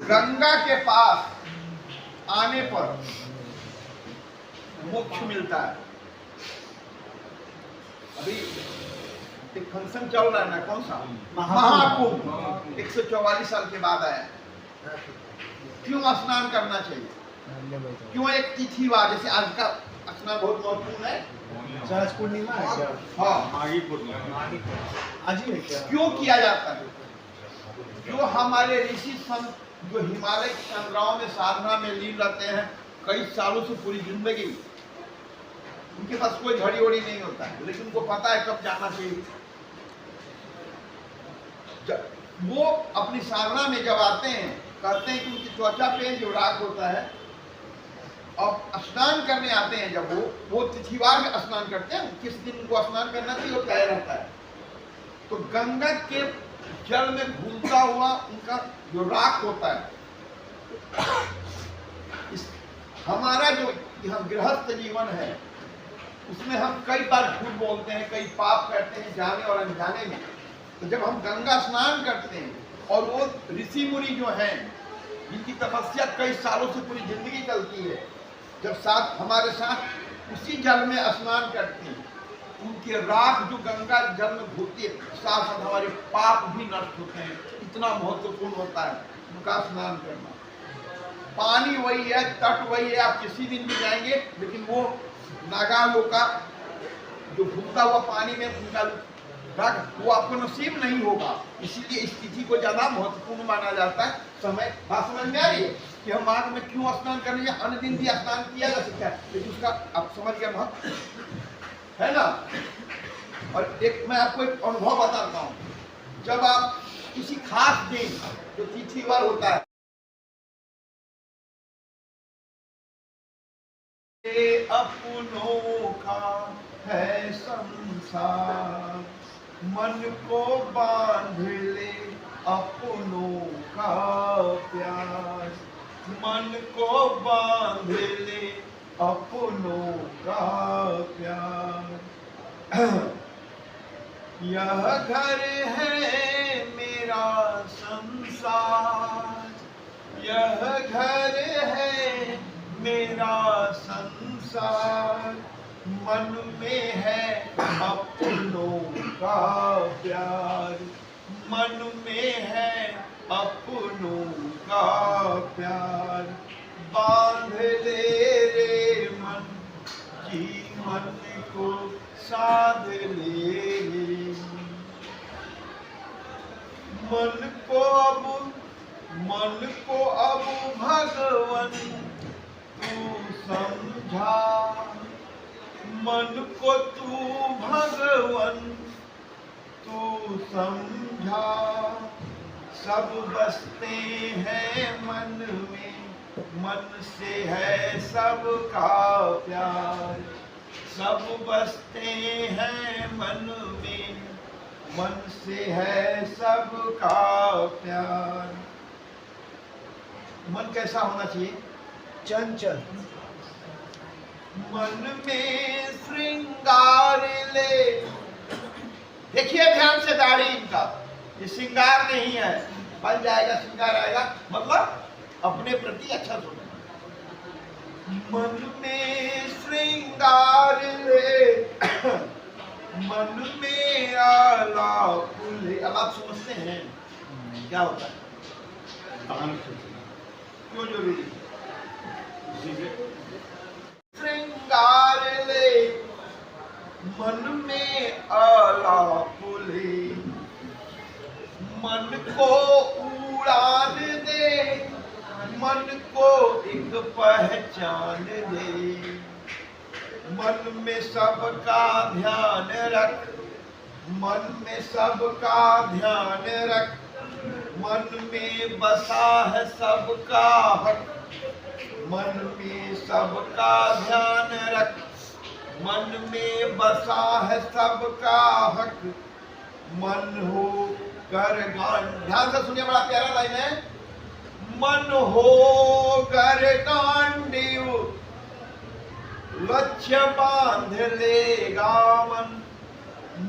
गंगा के पास आने पर मोक्ष मिलता है। अभी एक फंक्शन चल रहा है ना, कौन सा? महाकुंभ 144 साल के बाद आया। क्यों स्नान करना चाहिए? क्यों एक तिथि वार, जैसे आज का स्नान बहुत महत्वपूर्ण है, आज पूर्णिमा है क्या? हाँ माघी पूर्णिमा आज ही है क्या? क्यों किया जाता है? जो हमारे ऋषि संत जो हिमालय की चंद्राओं में साधना में लीन रहते हैं कई सालों से, पूरी जिंदगी उनके पास कोई घड़ी वड़ी नहीं होता है, लेकिन उनको पता है कब जाना चाहिए। वो अपनी साधना में जब आते हैं, कहते हैं कि उनकी त्वचा पे जो राग होता है, अब स्नान करने आते हैं जब वो तिथिवार में स्नान करते हैं, किस दिन उनको स्नान करना चाहिए वो तय रहता है। तो गंगा के जल में घूमता हुआ उनका जो राख होता है, हमारा जो यहाँ गृहस्थ जीवन है उसमें हम कई बार झूठ बोलते हैं, कई पाप करते हैं जाने और अनजाने में। तो जब हम गंगा स्नान करते हैं और वो ऋषि मुनि जो हैं जिनकी तपस्या कई सालों से पूरी जिंदगी चलती है, जब साथ हमारे साथ उसी जल में स्नान करते हैं, उनके राख जो गंगा जल में घूमती है, साथ साथ हमारे पाप भी नष्ट होते हैं। इतना महत्वपूर्ण होता है उनका स्नान करना। पानी वही है, तट वही है, आप किसी दिन भी जाएंगे, लेकिन वो नागालों का जो घूमता हुआ पानी में उनका राख वो आपको नसीब नहीं होगा। इसीलिए इस तिथि को ज्यादा महत्वपूर्ण माना जाता है। समय बात समझ में आ रही है कि हम माघ में क्यों स्नान करने, अन्य दिन भी स्नान किया जा सकता है, लेकिन उसका आप समझ गए महत्व है ना। और एक मैं आपको एक अनुभव बताता हूँ, जब आप किसी खास दिन जो तिथिवार होता है, अपनों का है संसार, मन को बांध ले अपनों का प्यार, मन को बांध ले अपनों का प्यार। यह घर है मेरा संसार, यह घर है मेरा संसार, मन में है अपनों का प्यार, मन में है अपनों का प्यार। बांध ले रे मन की मन को साध ले, मन को अब भगवन तू समझा, मन को तू भगवन तू समझा। सब बसते हैं मन में, मन से है सबका प्यार, सब बसते हैं मन में, मन से है सबका प्यार। मन कैसा होना चाहिए? चंचल। मन में श्रृंगार ले, देखिए ध्यान से दाढ़ी इनका, ये श्रृंगार नहीं है, बन जाएगा श्रृंगार आएगा, मतलब अपने प्रति अच्छा सोचना। मन में श्रृंगार ले, मन में आलाप ले। आलाप समझते हैं क्या होता है? क्यों जरूरी? श्रृंगार ले, मन में आलाप ले, मन को उड़ान दे, मन को एक पहचान दे। मन में सबका ध्यान रख, मन में सबका ध्यान रख, मन में बसा है सबका हक, मन में सबका ध्यान रख, मन में बसा है सबका हक। मन हो कर ध्यान से सुनिए, बड़ा प्यारा लाइन है। मन हो कर गांडीव, लक्ष्य बांध लेगा मन,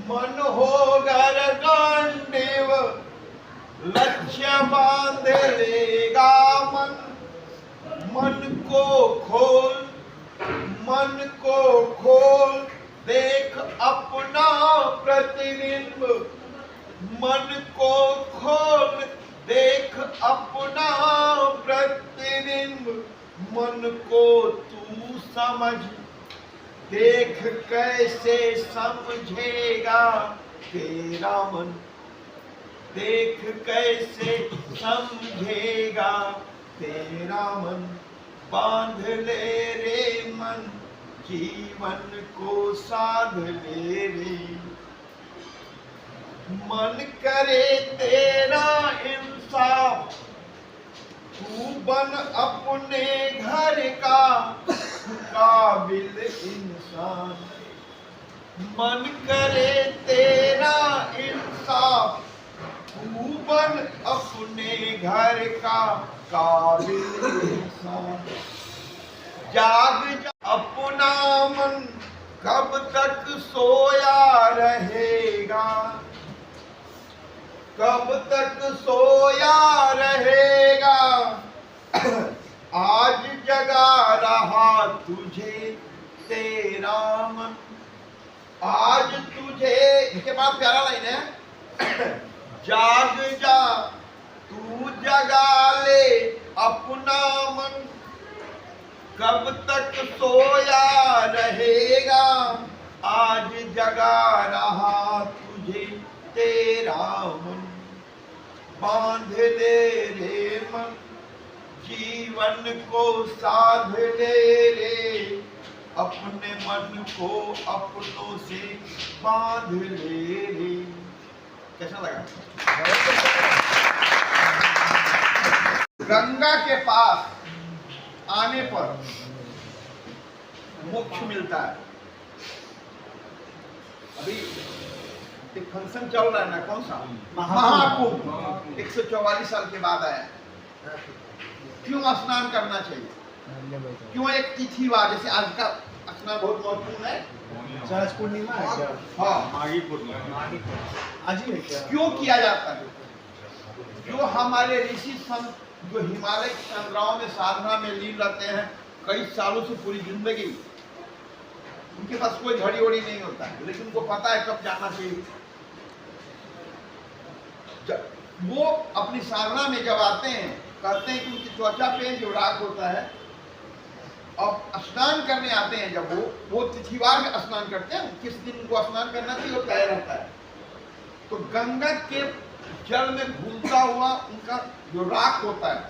मन हो कर गांडीव, लक्ष्य बांध लेगा खोल, मन को खोल, देख अपना प्रतिबिंब। मन को खोल, देख अपना प्रतिबिंब। मन को तू समझ, देख कैसे समझेगा तेरा मन। देख कैसे समझेगा तेरा मन। बांध ले रे मन, जीवन को साध ले रे। मन करे तेरा इंसाफ, तू बन अपने घर का काबिल इंसान। मन करे तेरा इंसाफ, तू बन अपने घर का काबिल इंसान। जाग जा अपना मन, कब तक सोया रहेगा। कब तक सोया रहेगा। आज जगा रहा तुझे तेरा मन। आज तुझे, इसके बाद प्यारा लाइन है, जाग जा तू जगा ले अपना मन। कब तक सोया रहेगा। आज जगा रहा तुझे तेरा मन। बांध ले रे मन, जीवन को साध ले रे। अपने मन को अपनों से बांध ले रे। कैसा लगा? गंगा के पास आने पर मोक्ष मिलता है। अभी एक फंक्शन चल रहा है ना, कौन सा? महाकुंभ। 144 साल के बाद आया। क्यों स्नान करना चाहिए? क्यों एक तिथि हुआ, जैसे आज का स्नान बहुत महत्वपूर्ण है। आज पूर्णिमा है क्या? हाँ, माघी पूर्णिमा आज ही है क्या? क्यों किया जाता है? जो हमारे ऋषि संत जो हिमालय की चंद्राओं में साधना में लीन रहते हैं कई सालों से, पूरी जिंदगी, उनके पास कोई घड़ी वड़ी नहीं होता है, लेकिन उनको पता है कब जाना चाहिए। वो अपनी साधना में जब आते हैं, कहते हैं कि उनकी त्वचा पे जो राख होता है, अब स्नान करने आते हैं जब वो तिथिवार में स्नान करते हैं। किस दिन उनको स्नान करना चाहिए वो तय रहता है। तो गंगा के जल में घूमता हुआ उनका जो राख होता है,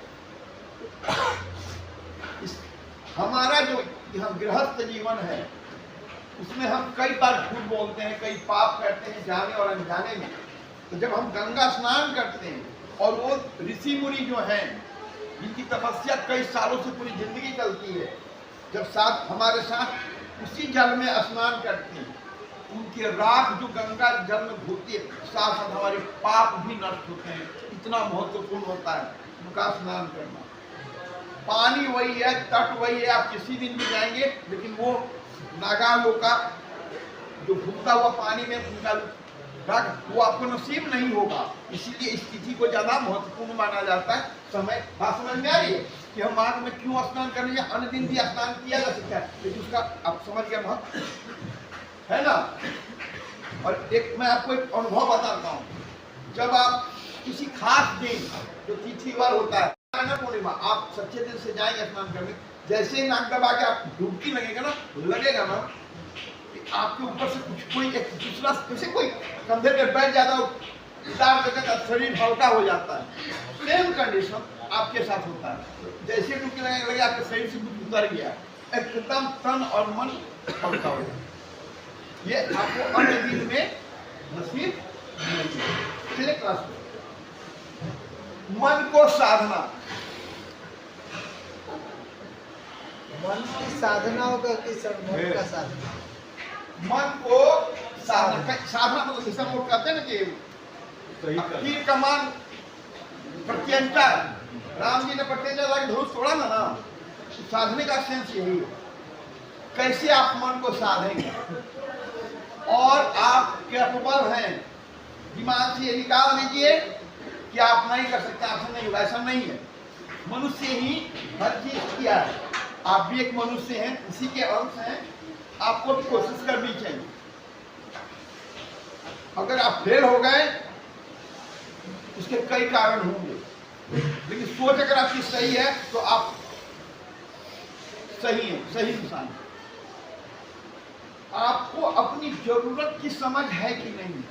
हमारा जो हम गृहस्थ जीवन है उसमें हम कई बार झूठ बोलते हैं, कई पाप करते हैं जाने और अनजाने में। तो जब हम गंगा स्नान करते हैं और वो ऋषि मुनि जो हैं जिनकी तपस्या कई सालों से पूरी जिंदगी चलती है, जब साथ हमारे साथ उसी जल में स्नान करते हैं, उनके राख जो गंगा जल में घूमती है, साथ साथ हमारे पाप भी नष्ट होते हैं। इतना महत्वपूर्ण होता है उनका स्नान करना। पानी वही है, तट वही है, आप किसी दिन भी जाएंगे, लेकिन वो नागालों का जो घूमता हुआ पानी में उनका राख वो आपको नसीब नहीं होगा। इसीलिए इस तिथि को ज्यादा महत्वपूर्ण माना जाता है। समय बात समझ में आ रही है कि हम माघ में क्यों स्नान करने या अन्य दिन भी स्नान किया जा सकता है, लेकिन उसका आप समझ गए महत्व है ना। और एक मैं आपको एक अनुभव बताता हूँ। जब आप किसी खास दिन जो तिथिवार होता है ना, पूर्णिमा, आप सच्चे दिल से जाएंगे स्नान करने, जैसे ही नाक दबा के आप डुबकी लगेगा ना कि आपके ऊपर से कुछ कोई एक दूसरा, जैसे कोई कंधे पे बैठ जाता है, उतार देता है, शरीर हल्का हो जाता है। सेम कंडीशन आपके साथ होता है। जैसे डुबकी लगने लगे आपके शरीर से कुछ उतर गया, एकदम तन और मन हल्का हो जाता है। ये आपको अन्य दिन में नसीब नहीं है। चलिए क्लास में मन को साधना, मन की साधना होगा कि मन का साधना? मन को साधना, साधना मतलब जैसे हम लोग कहते हैं ना कि तीर कमान प्रत्यंचा, राम जी ने प्रत्यंचा लाके धनुष तोड़ा ना, साधने का सेंस यही है। कैसे आप मन को साधेंगे और आप कैपेबल हैं, दिमाग से ये निकाल दीजिए कि आप नहीं कर सकते, आपसे नहीं होगा, ऐसा नहीं है। मनुष्य ही हर चीज किया है। आप भी एक मनुष्य हैं, उसी के अंश हैं, आपको भी कोशिश करनी चाहिए। अगर आप फेल हो गए, उसके कई कारण होंगे, लेकिन सोच अगर आपकी सही है तो आप सही है, सही इंसान है। आपको अपनी जरूरत की समझ है कि नहीं?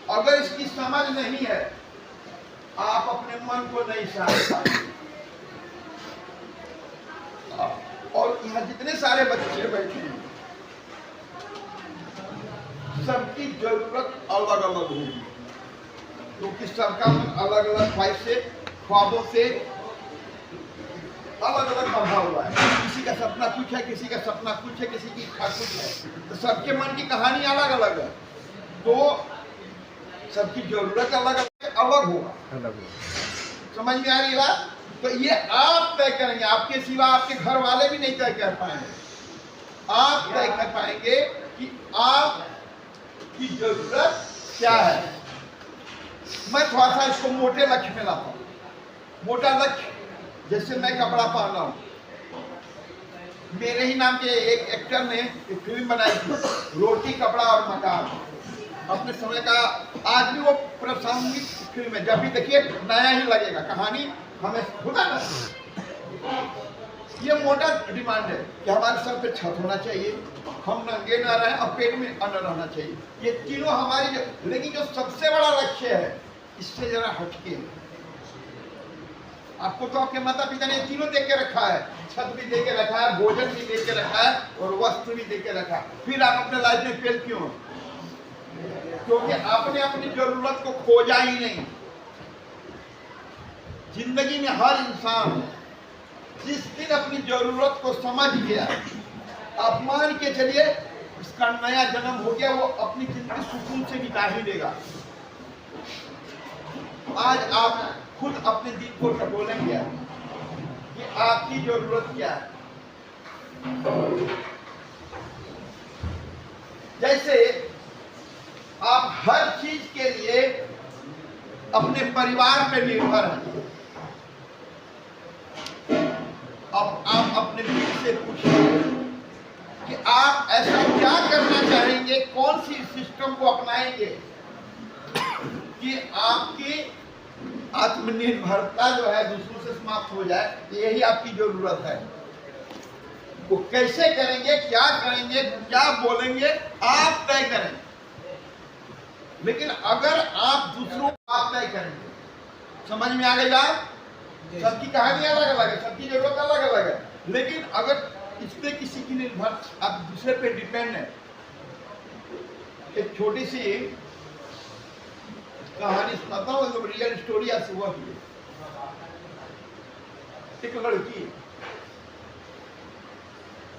अगर इसकी समझ नहीं है, आप अपने मन को नहीं समझ पाएंगे। और यहाँ जितने सारे बच्चे बैठे हैं, सबकी जरूरत अलग अलग होगी, क्योंकि सबका मन अलग अलग ख्वाहिश से, ख्वाबों से अलग अलग बंधा हुआ है। किसी का सपना कुछ है, किसी का सपना कुछ है, किसी की इच्छा कुछ है, तो सबके मन की कहानी अलग अलग है, तो सबकी जरूरत अलग अलग होगा। समझ में आ रही बात? तो ये आप तय करेंगे, आपके सिवा आपके घर वाले भी नहीं तय कर पाएंगे। आप तय कर पाएंगे कि आपकी जरूरत क्या है। मैं थोड़ा सा इसको मोटे लक्ष्य में लाता हूँ। मोटा लक्ष्य, जैसे मैं कपड़ा पहन रहा हूँ, मेरे ही नाम के एक एक्टर ने एक फिल्म बनाई थी, रोटी कपड़ा और मकान। अपने समय का आज भी वो प्रासंगिक फिल्म है, जब भी देखिए नया ही लगेगा। कहानी हमें खुदा ना, ये मोटा डिमांड है कि हमारे सर पे छत होना चाहिए, हम नंगे ना रहे और पेट में अन्न रहना चाहिए। ये तीनों हमारी, लेकिन जो सबसे बड़ा लक्ष्य है, इससे जरा हटके। आपको तो आपके माता पिता ने तीनों दे के रखा है, छत भी दे के रखा है, भोजन भी दे के रखा है और वस्त्र भी दे के रखा है। फिर आप अपने लाइफ में फेल क्यों? क्योंकि आपने अपनी जरूरत को खोजा ही नहीं। जिंदगी में हर इंसान जिस दिन अपनी जरूरत को समझ गया, आप मान के चलिए उसका नया जन्म हो गया, वो अपनी जिंदगी सुकून से बिता ही देगा। आज आप खुद अपने दिल को टटोलेंगे कि आपकी जरूरत क्या है। जैसे आप हर चीज के लिए अपने परिवार पर निर्भर हैं। अब आप अपने दिल से पूछिए कि आप ऐसा क्या करना चाहेंगे, कौन सी सिस्टम को अपनाएंगे कि आपकी आत्मनिर्भरता जो है दूसरों से समाप्त हो जाए। यही आपकी जरूरत है। वो कैसे करेंगे, क्या करेंगे, क्या बोलेंगे, आप तय करेंगे। लेकिन अगर आप दूसरों को आप तय करेंगे, समझ में आ गई बात? सबकी कहानी अलग अलग है, सबकी जरूरत अलग अलग है, लेकिन अगर इस पे किसी की निर्भर, आप दूसरे पे डिपेंड है। एक छोटी सी कहानी सुनाता हूँ, जो रियल स्टोरी आज सुबह की। एक लड़की,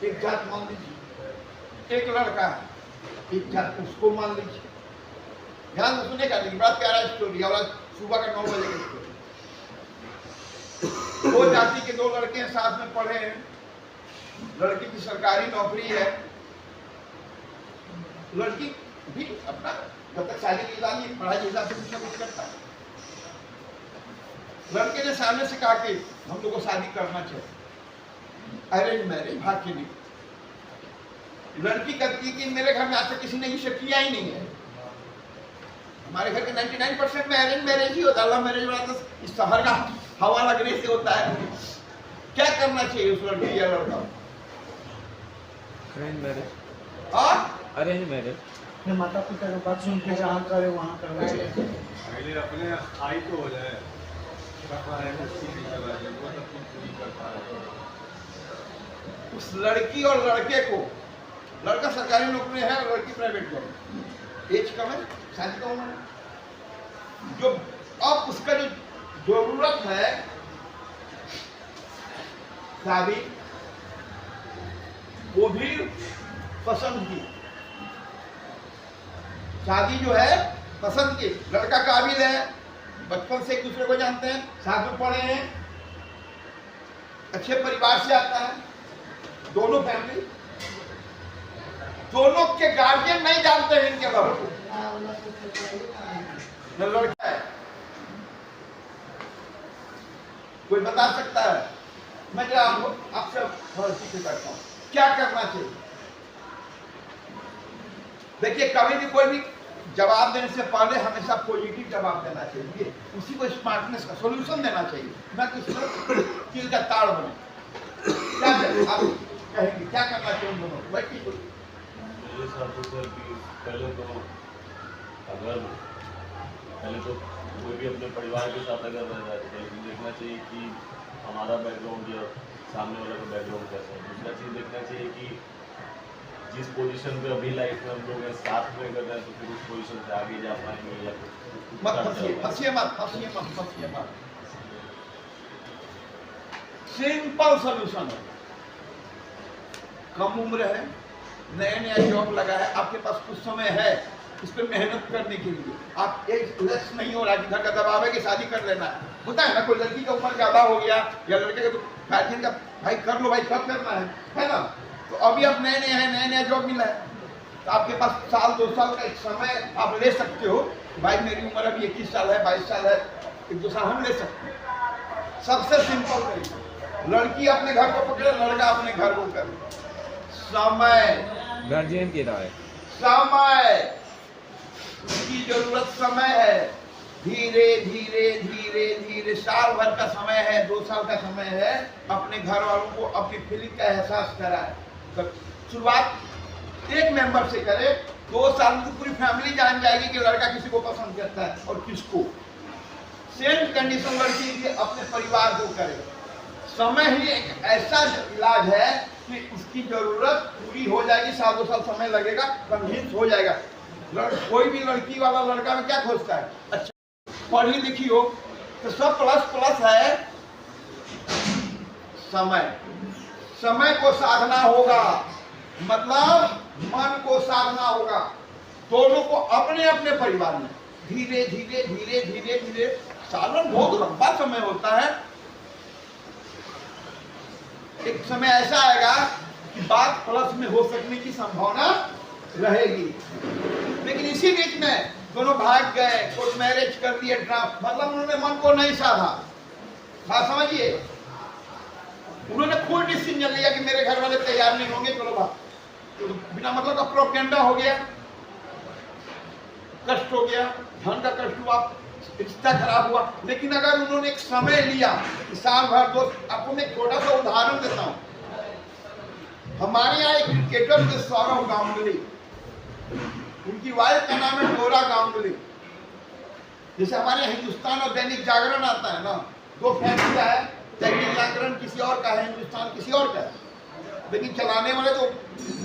एक जात मान लीजिए, एक लड़का है, एक जात, उसको मान लीजिए। ध्यान से सुनेगा, लेकिन बड़ा प्यारा स्टोरी है, सुबह का 9 बजे की स्टोरी। दो जाति के दो लड़के हैं, साथ में पढ़े हैं। लड़की की सरकारी नौकरी है, लड़की भी अपना जब तक शादी की जाती है, पढ़ाई के हिसाब से कुछ ना कुछ करता है। लड़के ने सामने से कहा कि हम लोग को शादी करना चाहिए, अरेंज मैरिज, भाग के नहीं। लड़की कहती है कि मेरे घर में आज तक किसी ने ये किया ही नहीं है। हमारे घर के 99% में अरेंज मैरिज ही होता है, लव मैरिज वाला तो इस शहर का हवा लगने से होता है। क्या करना चाहिए उस लड़की या लड़का? Arrange marriage. Arrange marriage. अपने माता पिता की बात सुन के जहाँ करे वहाँ करना चाहिए। पहले अपने आई तो हो जाए, उस लड़की और लड़के को, लड़का सरकारी नौकरी है, लड़की प्राइवेट जॉब, एज कम है, शादी का उम्र, जो अब उसका जो जरूरत है शादी, वो भी पसंद की। शादी जो है पसंद की। लड़का काबिल है, बचपन से एक दूसरे को जानते हैं, साथ में पढ़े हैं, अच्छे परिवार से आता है। दोनों फैमिली, दोनों के गार्जियन नहीं जानते हैं इनके बारे को। लड़का है, कोई बता सकता है? मैं जरा आपसे से करता हूँ, क्या करना चाहिए? देखिए, कभी भी कोई भी जवाब देने से पहले हमेशा पॉजिटिव जवाब देना चाहिए, उसी को स्मार्टनेस का सॉल्यूशन देना चाहिए, ना कि चीज का ताड़ बने। क्या आप कहेंगे, क्या करना चाहिए उन दोनों? मेरे हिसाब से सर कि पहले तो कोई भी अपने परिवार के साथ अगर रह रहा है तो देखना चाहिए कि हमारा बैकग्राउंड या सामने वाला का बैकग्राउंड कैसा है। दूसरा चीज़ देखना चाहिए कि जिस पोजीशन पे अभी लाइफ में हम लोग हैं साथ में कर रहे हैं तो फिर उस पोजीशन से आगे जा पाएंगे या मत फंसिए मत। सिंपल सॉल्यूशन है। कम उम्र है, नया जॉब लगा है, आपके पास कुछ समय है इस पर मेहनत करने के लिए। आप एक लक्ष्य नहीं हो रहा कि घर का दबाव है कि शादी कर लेना है। होता है ना, कोई लड़की का उम्र ज्यादा हो गया या लड़के का तो गार्जियन का भाई कर लो भाई, कब करना है ना? तो अभी आप नया जॉब मिला है तो आपके पास साल 2 साल का एक समय आप ले सकते हो। भाई मेरी उम्र अभी 21 साल है, 22 साल है, 1-2 साल हम ले सकते हैं। सबसे सिंपल तरीका, लड़की अपने घर को पकड़े, लड़का अपने घर को करे। समय, गार्जियन की राय, समय की जरूरत समय है। धीरे धीरे साल भर का समय है, 2 साल का समय है, अपने घर वालों को अपनी फीलिंग का एहसास कराए। तो शुरुआत एक मेंबर से करे, 2 साल में पूरी फैमिली जान जाएगी कि लड़का किसी को पसंद करता है और किसको। सेम कंडीशन लड़की के अपने परिवार को करे। समय ही एक ऐसा इलाज है कि उसकी जरूरत पूरी हो जाएगी। 1-2 साल समय लगेगा, कन्विंस हो जाएगा। कोई भी लड़की वाला लड़का में क्या खोजता है? अच्छा पढ़ी लिखी हो तो सब प्लस है। समय को साधना होगा, मतलब मन को साधना होगा। दोनों को अपने अपने परिवार में धीरे धीरे सालन बहुत लंबा समय होता है। एक समय ऐसा आएगा कि बात प्लस में हो सकने की संभावना रहेगी, लेकिन इसी बीच में दोनों भाग गए, कोर्ट मैरिज कर दिए, ड्राफ्ट, मतलब उन्होंने मन को नहीं साधा। बात समझिए, उन्होंने खुद डिसीजन लिया कि मेरे घर वाले तैयार नहीं होंगे, चलो बात, तो बिना मतलब का प्रोपेगेंडा हो गया, कष्ट हो गया, धन का कष्ट हुआ, रिश्ता खराब हुआ। लेकिन अगर उन्होंने एक समय लिया, साल भर, 2, आपको मैं छोटा सा उदाहरण देता हूँ। हमारे यहाँ एक क्रिकेटर थे सौरव गांगुली, उनकी वाइफ का नाम है डोरा गांगुली। जैसे हमारे हिंदुस्तान और दैनिक जागरण आता है ना, 2 फैमिली का है, दैनिक जागरण किसी और का है, हिंदुस्तान किसी और का है, लेकिन चलाने वाले तो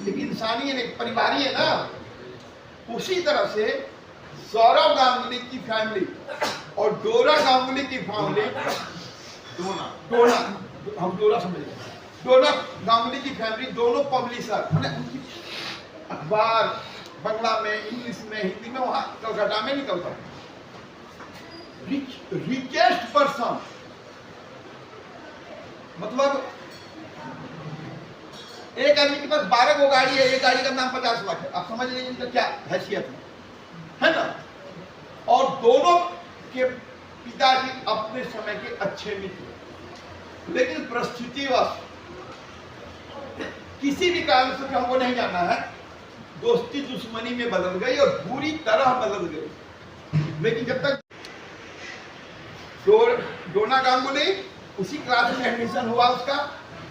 एक इंसानी है, एक परिवारी है ना। उसी तरह से सौरव गांगुली की फैमिली और डोरा गांगुली की फैमिली, डोरा हम डोरा समझ, डोरा गांगुली की फैमिली दोनों पब्लिशर, उनकी अखबार बंगला में, इंग्लिश में, हिंदी में, वहां कलकत्ता में निकलता है। रिचेस्ट पर्सन, मतलब एक आदमी के पास 12 गो गाड़ी है, एक गाड़ी का दाम 50 लाख है। आप समझ लीजिए इनका क्या हैसियत है ना? और दोनों के पिताजी अपने समय के अच्छे मित्र, लेकिन परिस्थितिवश किसी भी कारण से हमको नहीं जानना है, दोस्ती दुश्मनी में बदल गई और बुरी तरह बदल गई। लेकिन जब तक डोना गांगुली उसी क्लास में एडमिशन हुआ उसका,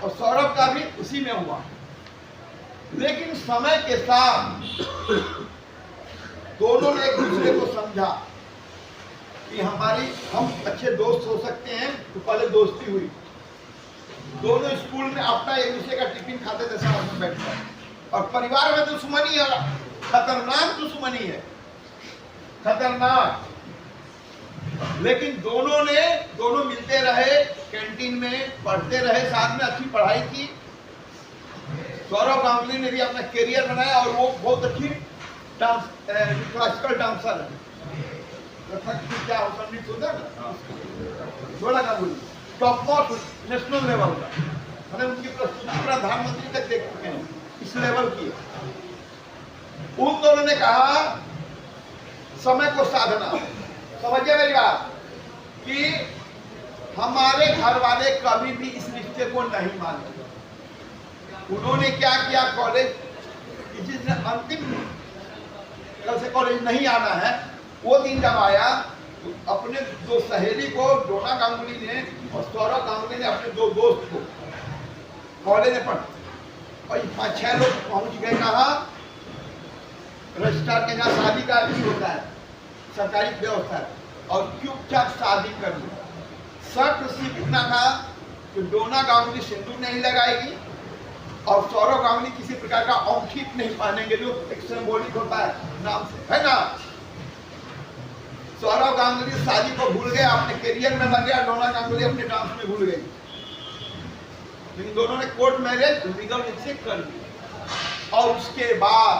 और सौरभ का भी उसी में हुआ, लेकिन समय के साथ दोनों ने एक दूसरे को समझा कि हम अच्छे दोस्त हो सकते हैं। तो पहले दोस्ती हुई, दोनों स्कूल में अपना एक दूसरे का टिफिन खाते थे साथ में बैठकर, और परिवार में दुश्मनी है, खतरनाक दुश्मनी है, खतरनाक। लेकिन दोनों मिलते रहे, कैंटीन में पढ़ते रहे, साथ में अच्छी पढ़ाई की। सौरभ गांगुली ने भी अपना करियर बनाया और वो बहुत अच्छी क्लासिकल डांसर है। क्या होता है, डोरा Ganguly top most national level का, मतलब उनकी प्रस्तुति प्रधानमंत्री तक देख चुके हैं, इस लेवल की। उन दोनों ने कहा समय को साधना, समझिए मेरी बात, कि हमारे घर वाले कभी भी इस रिश्ते को नहीं माने। उन्होंने क्या किया, कॉलेज जिस दिन अंतिम कल से कॉलेज नहीं आना है, वो दिन जब आया तो अपने दो सहेली को डोना गांगुली ने और सौरभ गांगुली ने अपने दो दोस्त को कॉलेज में पढ़ और 5-6 लोग पहुंच गए कहा, रजिस्ट्रार के यहाँ शादी का भी होता है, सरकारी व्यवस्था है, और चुपचाप शादी कर ली। शर्त सिर्फ इतना था कि डोना गांगुली सिंदूर नहीं लगाएगी और सौरभ गांगुली किसी प्रकार का औंठी नहीं पहनेंगे, जो एक सिंबॉलिक होता है नाम से, है ना। सौरभ गांगुली शादी को भूल गए, अपने करियर में लग गया, डोना गांगुली अपने डांस में भूल गई। लेकिन दोनों ने कोर्ट मैरिज लीगल से कर दी। और उसके बाद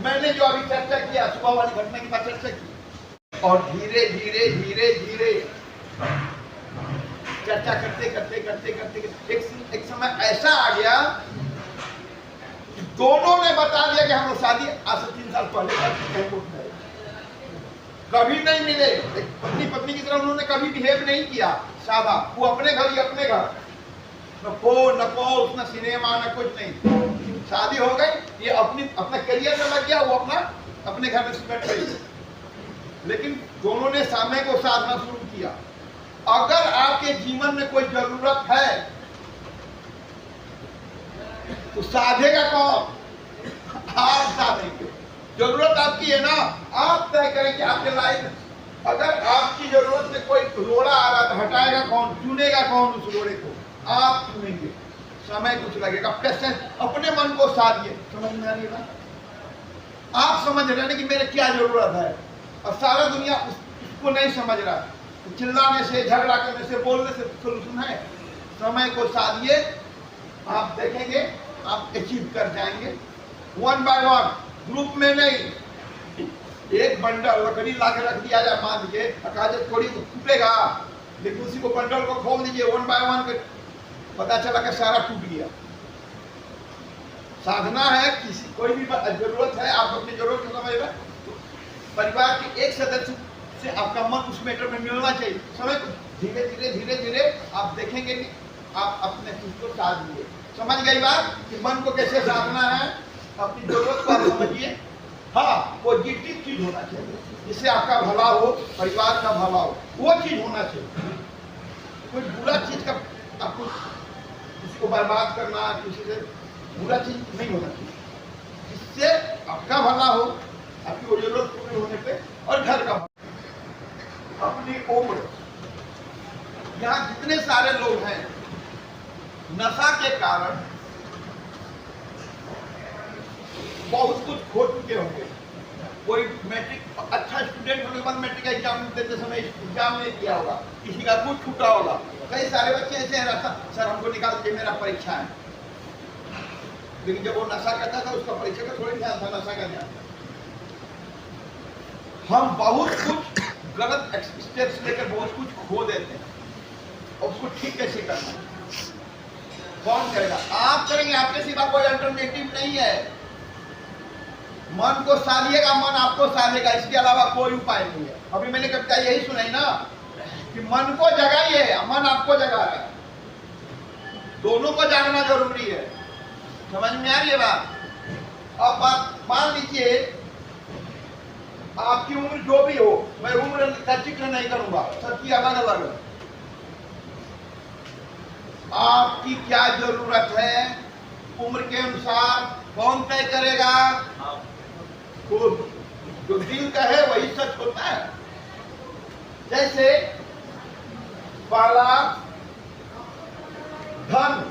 मैंने जो अभी चर्चा किया, सुबह वाली घटना की बात चर्चा की, और धीरे धीरे धीरे धीरे चर्चा करते करते करते करते एक समय ऐसा आ गया कि दोनों ने बता दिया कि हम लोग शादी आज से 3 साल पहले कर चुके हैं। कभी नहीं मिले, पत्नी पत्नी की तरह उन्होंने कभी बिहेव नहीं किया, सादा, वो अपने घर ही अपने घर, न फोन न पोस्ट न सिनेमा न कुछ नहीं। शादी हो गई, ये अपना करियर में लग गया, वो अपने घर में स्पेंड करी। लेकिन दोनों ने समय को साधना शुरू किया। अगर आपके जीवन में कोई जरूरत है तो साधेगा कौन? आप साधेंगे। जरूरत आपकी है ना, आप तय करें कि आपके लाइफ, अगर आपकी जरूरत में कोई रोड़ा आ रहा तो हटाएगा कौन, चुनेगा कौन उस रोड़े को? आप चुनेंगे। समय कुछ लगेगा, पेशेंस, अपने मन को साधिए। समझ में आ रही है? आप समझ रहे हैं कि मेरे क्या जरूरत है, और सारा दुनिया उसको नहीं समझ रहा। तो चिल्लाने से, झगड़ा करने से, बोलने से सोल्यूशन है? समय को साधिए, आप देखेंगे आप अचीव कर जाएंगे। 1 by 1, ग्रुप में नहीं। एक बंडल लकड़ी ला के रख दिया जाए, मान लीजिए कागज थोड़ी टूटेगा, लेकिन उसी को बंडल को खोल दीजिए 1 by 1, पता चला कि सारा टूट गया। साधना है, किसी कोई भी जरूरत है, आप अपनी जरूरत को समझ रहे, तो परिवार के एक सदस्य से आपका मन उस मैटर में मिलना चाहिए। समय धीरे धीरे धीरे धीरे आप देखेंगे कि आप अपने चीज को साध लिए। समझ गई बात कि मन को कैसे साधना है, अपनी जरूरत को आप समझिए। हाँ, पॉजिटिव चीज होना चाहिए, जिससे आपका भला हो, परिवार का भला हो, वो चीज होना चाहिए। कोई बुरा चीज का आपको किसी को बर्बाद करना, किसी से बुरा चीज नहीं होना चाहिए, जिससे आपका भला हो, आपकी वो जरूरत पूरी होने पे, और घर का अपनी उम्र। यहाँ जितने सारे लोग हैं नशा के कारण बहुत कुछ खो चुके होंगे। कोई मैट्रिक अच्छा स्टूडेंट होने के बाद मैट्रिक एग्जाम देते समय एग्जाम नहीं दिया होगा, किसी का कुछ छूटा होगा। कई सारे बच्चे ऐसे हैं, रास्ता सर हमको निकाल दीजिए, मेरा परीक्षा है। लेकिन जब वो नशा करता था उसका परीक्षा का थोड़ी ध्यान था, नशा का ध्यान था। हम बहुत कुछ गलत स्टेप्स लेकर बहुत कुछ खो देते हैं, और उसको ठीक कैसे करना है कौन करेगा? आप करेंगे, आपके सिवा कोई अल्टरनेटिव नहीं है। मन को साधिएगा, मन आपको साधेगा, इसके अलावा कोई उपाय नहीं है। अभी मैंने कविता यही सुनाई ना कि मन को जगाइए, मन आपको जगा रहा है, दोनों को जागना जरूरी है। समझ में आ रही है बात? अब बात मान लीजिए आपकी उम्र जो भी हो, मैं उम्र का जिक्र नहीं करूंगा, सबकी अलग अलग है। आपकी क्या जरूरत है उम्र के अनुसार कौन तय करेगा? खुद। जो दिल का है वही सच होता है। जैसे पहला धन,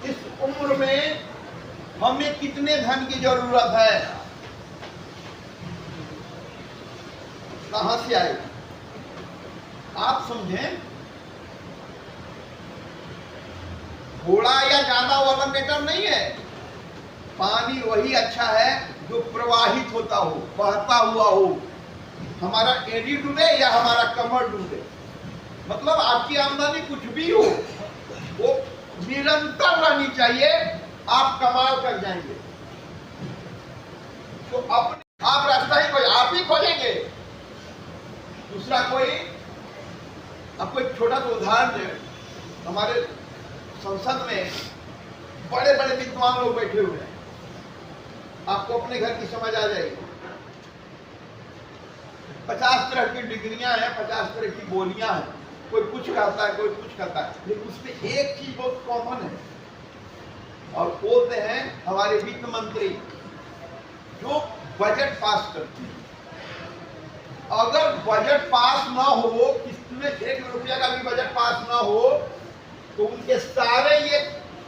इस उम्र में हमें कितने धन की जरूरत है, कहां से आएगा? आप समझें, थोड़ा या ज्यादा वाला मैटर नहीं है। पानी वही अच्छा है जो प्रवाहित होता हो, बहता हुआ हो। हमारा एडी डूबे या हमारा कमर डूबे, मतलब आपकी आमदनी कुछ भी हो, वो निरंतर रहनी चाहिए, आप कमाल कर जाएंगे। तो अपने आप रास्ता ही आप ही खोजेंगे। दूसरा कोई, आपको एक छोटा सा उदाहरण दे। हमारे संसद में बड़े बड़े विद्वान लोग बैठे हुए हैं, आपको अपने घर की समझ आ जाएगी। 50 तरह की डिग्रियां हैं, 50 तरह की बोलियां हैं, कोई कुछ कहता है, कोई कुछ कहता है, लेकिन उसमें एक चीज बहुत कॉमन है, और वो हैं हमारे वित्त मंत्री जो बजट पास करते हैं। अगर बजट पास ना हो, किसमें 1 रुपया का भी बजट पास ना हो, तो उनके सारे ये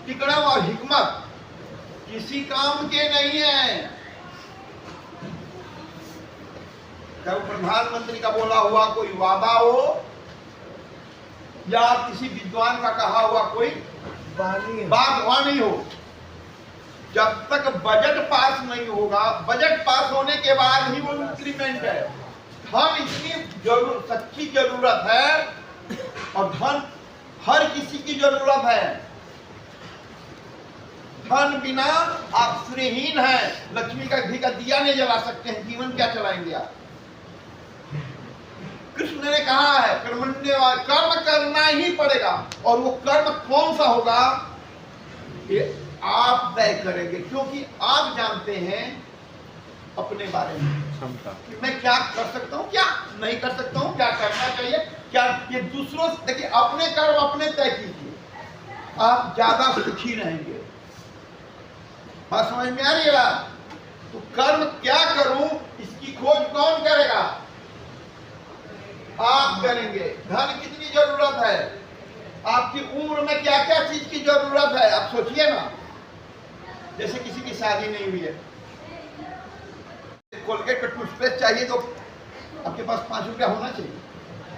टिकड़म और हिकमत किसी काम के नहीं है। जब प्रधानमंत्री का बोला हुआ कोई वादा हो या किसी विद्वान का कहा हुआ कोई बात वाणी हो, जब तक बजट पास नहीं होगा, बजट पास होने के बाद ही वो इंक्रीमेंट है। धन इतनी सच्ची जरूरत है, और धन हर किसी की जरूरत है। धन बिना आप श्रेहीन है, लक्ष्मी का घी का दिया नहीं जला सकते हैं, जीवन क्या चलाएंगे आप। कृष्ण ने कहा है कर्मण्य कर्म करना ही पड़ेगा, और वो कर्म कौन सा होगा ये आप तय करेंगे, क्योंकि आप जानते हैं अपने बारे में कि मैं क्या कर सकता हूँ, क्या नहीं कर सकता हूँ, क्या करना चाहिए, क्या ये दूसरों से। देखिए, अपने कर्म अपने तय कीजिए, आप ज्यादा सुखी रहेंगे। बात समझ में आ रही है? तो कर्म क्या करूं इसकी खोज कौन करेगा? आप करेंगे। धन कितनी जरूरत है, आपकी उम्र में क्या क्या चीज की जरूरत है, आप सोचिए ना। जैसे किसी की शादी नहीं हुई है, कोलगेट का टूथपेस्ट चाहिए तो आपके पास 5 रुपया होना चाहिए।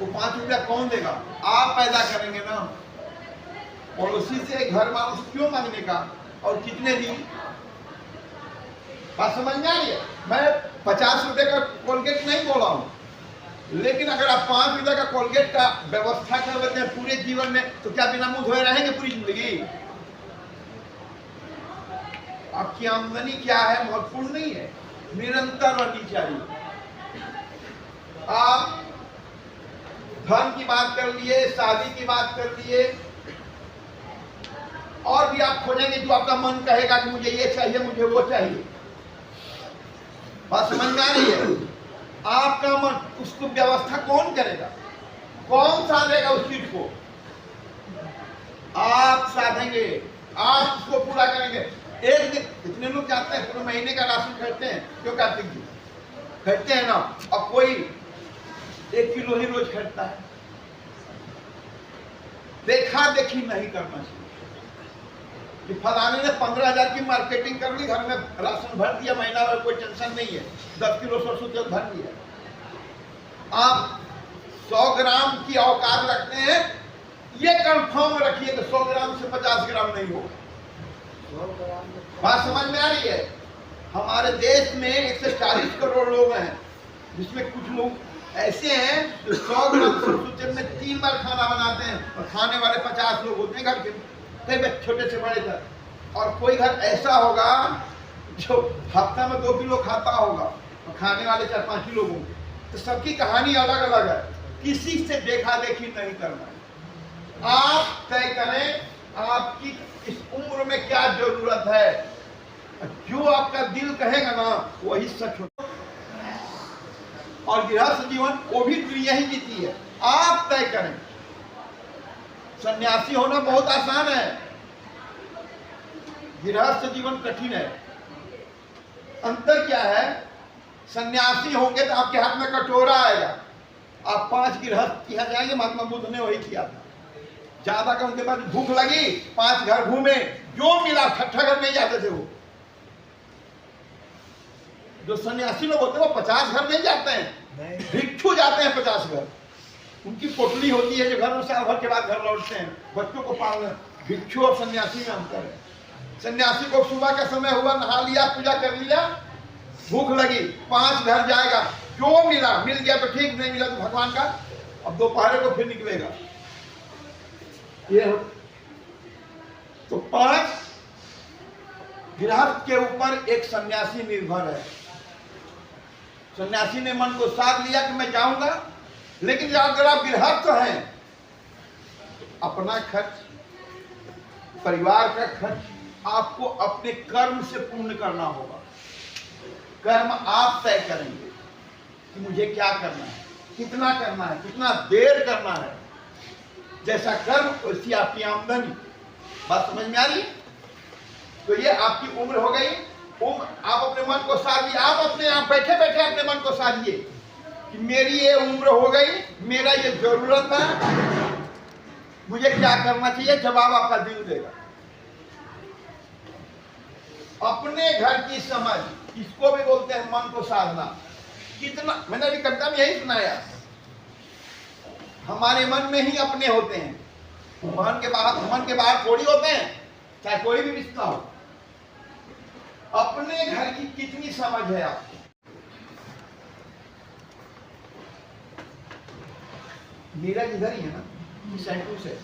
वो 5 रुपया कौन देगा? आप पैदा करेंगे ना। पड़ोसी से घर वालों से क्यों मांगने का, और कितने दिन? बात समझ में आ रही है? मैं 50 रुपए का कोलगेट नहीं बोला हूँ, लेकिन अगर आप 5 रुपए का कोलगेट का व्यवस्था कर लेते हैं पूरे जीवन में, तो क्या बिना मुंह धोए रहेंगे पूरी जिंदगी? आपकी आमदनी क्या है महत्वपूर्ण नहीं है, निरंतर रहनी चाहिए। आप धन की बात कर लिए, शादी की बात कर लिए, और भी आप खोजेंगे जो आपका मन कहेगा कि मुझे ये चाहिए, मुझे वो चाहिए। बात समझ में आ रही है? आपका मन, उसको व्यवस्था कौन करेगा, कौन साधेगा उस चीज को? आप साधेंगे, आप उसको पूरा करेंगे। एक दिन कितने लोग जाते हैं पूरे महीने का राशन खरीदते हैं, क्यों कार्तिक जी खरीदते हैं ना, और कोई 1 किलो ही रोज खरीदता है। देखा देखी नहीं करना चाहिए कि फलाने ने 15,000 की मार्केटिंग कर ली, घर में राशन भर दिया, महीना भर कोई टेंशन नहीं है, 10 किलो सरसों तेल भर दिया। आप 100 ग्राम की औकात रखते हैं, ये कंफर्म रखिए कि 100 ग्राम से 50 ग्राम नहीं हो। बात समझ में आ रही है? हमारे देश में 140 करोड़ लोग हैं, जिसमें कुछ लोग ऐसे हैं जो 100 ग्राम सरसों तेल में 3 बार खाना बनाते हैं, और खाने वाले 50 लोग होते हैं घर के, कई छोटे से बड़े तक। और कोई घर ऐसा होगा जो हफ्ता में 2 किलो खाता होगा, और खाने वाले 4-5 ही लोग होंगे। तो सबकी कहानी अलग अलग है, किसी से देखा देखी नहीं करना है। आप तय करें आपकी इस उम्र में क्या जरूरत है, जो आपका दिल कहेगा ना वही सच होगा। और गृहस्थ जीवन वो भी दुनिया ही जीती है, आप तय करें। सन्यासी होना बहुत आसान है, गृहस्थ जीवन कठिन है। अंतर क्या है? सन्यासी होंगे तो आपके हाथ में कटोरा आएगा, आप 5 गृहस्थ के यहाँ जाएंगे, महात्मा बुद्ध ने वही किया था। ज्यादा का उनके पास भूख लगी, 5 घर घूमे, जो मिला छठा घर नहीं जाते थे। वो जो सन्यासी लोग होते हैं वो 50 घर नहीं जाते हैं, भिक्षु जाते हैं 50 घर। उनकी पोटली होती है जो घर में साल भर के बाद घर लौटते हैं, बच्चों को पालना। भिक्षु और सन्यासी में अंतर है। सन्यासी को सुबह का समय हुआ, नहा लिया, पूजा कर लिया, भूख लगी, 5 घर जाएगा, जो मिला मिल गया तो ठीक, नहीं मिला तो भगवान का, अब दोपहर को फिर निकलेगा। ये तो 5 गृहस्थ के ऊपर एक सन्यासी निर्भर है। सन्यासी ने मन को साध लिया कि मैं जाऊंगा, लेकिन अगर आप गृहस्थ हैं, अपना खर्च, परिवार का खर्च आपको अपने कर्म से पूर्ण करना होगा। कर्म आप तय करेंगे कि मुझे क्या करना है, कितना करना है, कितना देर करना है। जैसा कर्म वैसी आपकी आमदनी। बात समझ में आ रही? तो ये आपकी उम्र हो गई। उम्र, आप अपने मन को साधिए। आप अपने आप बैठे बैठे अपने मन को साधिए कि मेरी ये उम्र हो गई, मेरा ये जरूरत है, मुझे क्या करना चाहिए। जवाब आपका दिल देगा। अपने घर की समझ, इसको भी बोलते हैं मन को साधना। कितना, मैंने अभी कविता में यही सुनाया, हमारे मन में ही अपने होते हैं, मन के बाहर थोड़ी होते हैं, चाहे कोई भी रिश्ता हो। अपने घर की कितनी समझ है आपको? मेरा इधर ही है ना, सैंटू से।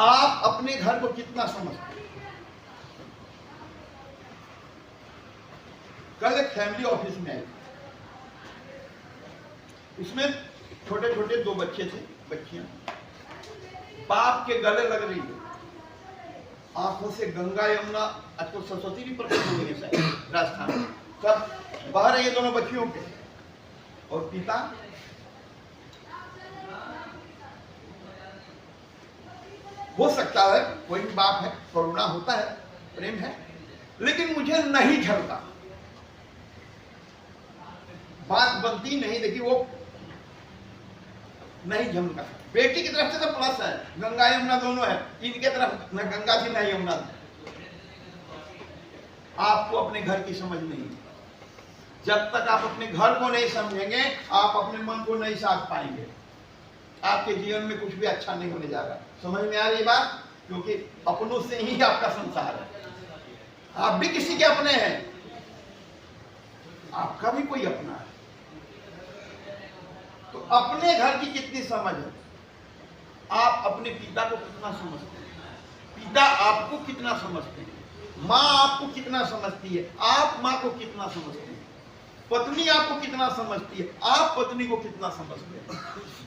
आप अपने घर को कितना समझते हैं? कल एक फैमिली ऑफिस में आई, उसमें छोटे छोटे 2 बच्चे थे, बच्चियां, बाप के गले लग रही है, आंखों से गंगा यमुना, आज तो सरस्वती भी प्रकट हो गई है शायद राजस्थान में, सब बह रही है दोनों बच्चियों के। और पिता हो सकता है, कोई भी बाप है, करुणा होता है, प्रेम है, लेकिन मुझे नहीं झलका, बात बनती नहीं। देखिए वो नहीं झलका। बेटी की तरफ से तो प्लस है, गंगा यमुना दोनों है, इनके तरफ न गंगा थी न यमुना थी। आपको अपने घर की समझ नहीं। जब तक आप अपने घर को नहीं समझेंगे, आप अपने मन को नहीं साध पाएंगे। आपके जीवन में कुछ भी अच्छा नहीं होने जा रहा। समझ में आ रही बात? क्योंकि अपनों से ही आपका संसार है। आप भी किसी के अपने हैं, आपका भी कोई अपना है। तो अपने घर की कितनी समझ है? आप अपने पिता को कितना समझते हैं? पिता आपको कितना समझते हैं? माँ आपको कितना समझती है? आप माँ को कितना समझते हैं? पत्नी आपको कितना समझती है? आप पत्नी को कितना समझते हैं?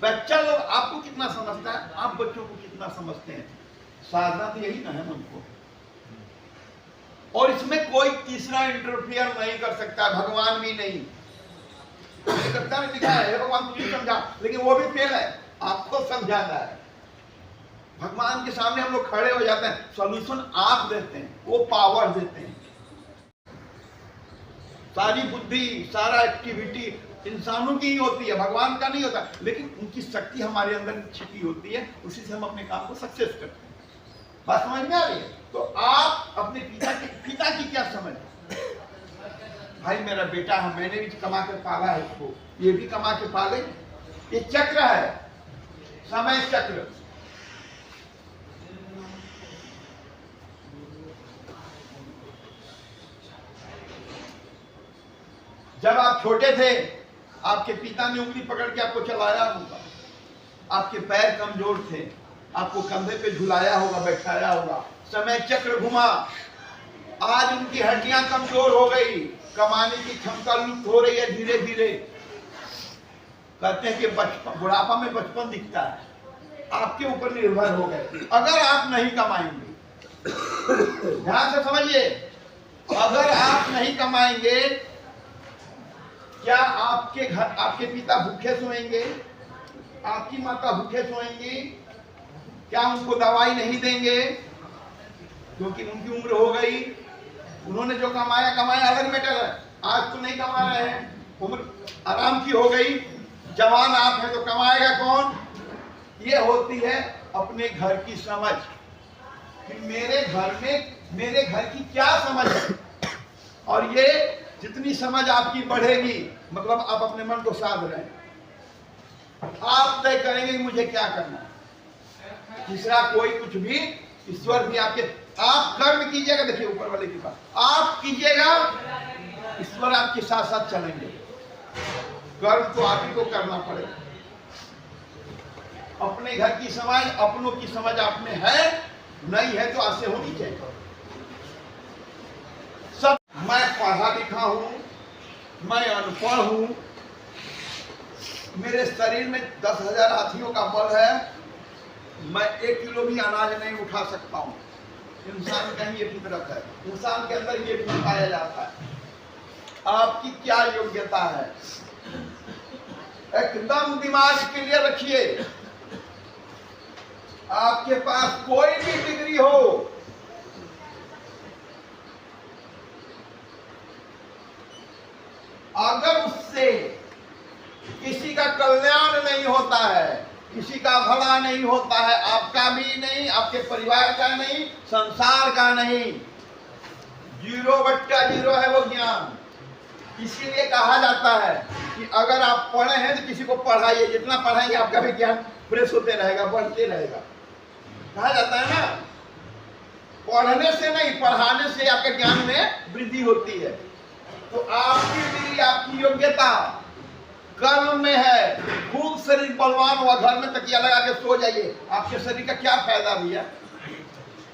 बच्चा लोग आपको कितना समझता है? आप बच्चों को कितना समझते हैं? साधना तो यही ना है मन को। और इसमें कोई तीसरा इंटरफियर नहीं कर सकता, भगवान भी नहीं। कविता में लिखा है भगवान तुझे समझा, लेकिन वो भी फेल है, आपको समझाना है। भगवान के सामने हम लोग खड़े हो जाते हैं, सॉल्यूशन आप देते हैं, वो पावर देते हैं। सारी बुद्धि, सारा एक्टिविटी इंसानों की ही होती है, भगवान का नहीं होता। लेकिन उनकी शक्ति हमारे अंदर छिपी होती है, उसी से हम अपने काम को सक्सेस करते हैं। बात समझ में आ रही है? तो आप अपने पिता की क्या समझ? भाई मेरा बेटा है, मैंने भी कमा कर पाला है इसको, ये भी कमा के पाले। ये चक्र है, समय चक्र। जब आप छोटे थे, आपके पिता ने उंगली पकड़ के आपको चलाया होगा, आपके पैर कमजोर थे, आपको कंधे पे झुलाया होगा, बैठाया होगा, समय चक्र घुमा, आज उनकी हड्डियां कमजोर हो गई, कमाने की क्षमता लुप्त हो रही है धीरे धीरे। कहते हैं कि बचपन, बुढ़ापा में बचपन दिखता है। आपके ऊपर निर्भर हो गए। अगर आप नहीं कमाएंगे, ध्यान से समझिए, अगर आप नहीं कमाएंगे, क्या आपके घर, आपके पिता भूखे सोएंगे? आपकी माता भूखे सोएंगी? क्या उनको दवाई नहीं देंगे क्योंकि उनकी उम्र हो गई? उन्होंने जो कमाया अलग मैटर है, आज तो नहीं कमा रहे हैं, उम्र आराम की हो गई, जवान आप हैं तो कमाएगा कौन? ये होती है अपने घर की समझ कि मेरे घर की क्या समझ है। और ये जितनी समझ आपकी बढ़ेगी, मतलब आप अपने मन को साध रहे हैं, आप तय करेंगे कि मुझे क्या करना है। तीसरा कोई कुछ भी, ईश्वर भी आपके, आप कर्म कीजिएगा, देखिए ऊपर वाले की बात, आप कीजिएगा, ईश्वर आपके साथ साथ चलेंगे। कर्म तो आप ही को करना पड़ेगा। अपने घर की समझ, अपनों की समझ आप में है, नहीं है तो आज से होनी चाहिए। सब, मैं पढ़ा लिखा हूं, मैं अनपढ़ हूं, मेरे शरीर में 10,000 हाथियों का बल है, मैं 1 किलो भी अनाज नहीं उठा सकता हूँ। इंसान का ही ये फितरत है, इंसान के अंदर ये गुण पाया जाता है। आपकी क्या योग्यता है, एकदम दिमाग क्लियर रखिए। आपके पास कोई भी डिग्री हो, अगर उससे किसी का कल्याण नहीं होता है, किसी का भला नहीं होता है, आपका भी नहीं, आपके परिवार का नहीं, संसार का नहीं, 0/0 है वो ज्ञान। इसीलिए कहा जाता है कि अगर आप पढ़े हैं तो किसी को पढ़ाइए, जितना पढ़ाएंगे आपका भी ज्ञान फ्रेश होते रहेगा, बढ़ते रहेगा। कहा जाता है ना, पढ़ने से नहीं, पढ़ाने से आपके ज्ञान में वृद्धि होती है। तो आपकी डिग्री, आपकी योग्यता कर्म में है। खूब शरीर बलवान हुआ, घर में तकिया लगा के सो जाइए, आपके शरीर का क्या फायदा भैया?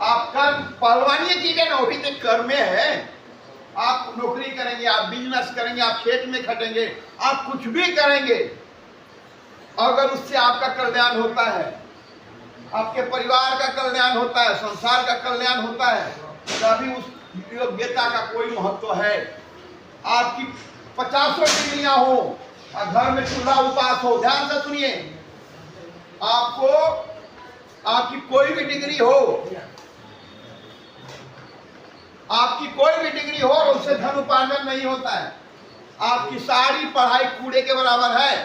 आप कर्म पहलवानी कीजिए ना, वही तो कर्म में है। आप नौकरी करेंगे, आप बिजनेस करेंगे, आप खेत में खटेंगे, आप कुछ भी करेंगे, अगर उससे आपका कल्याण होता है, आपके परिवार का कल्याण होता है, संसार का कल्याण होता है, तभी उस योग्यता का कोई महत्व है। आपकी 50 डिग्रियां हो और घर में चूल्हा उपास हो, ध्यान से सुनिए, आपको आपकी कोई भी डिग्री हो, आपकी कोई भी डिग्री हो, उससे धन उपार्जन नहीं होता है। आपकी सारी पढ़ाई कूड़े के बराबर है।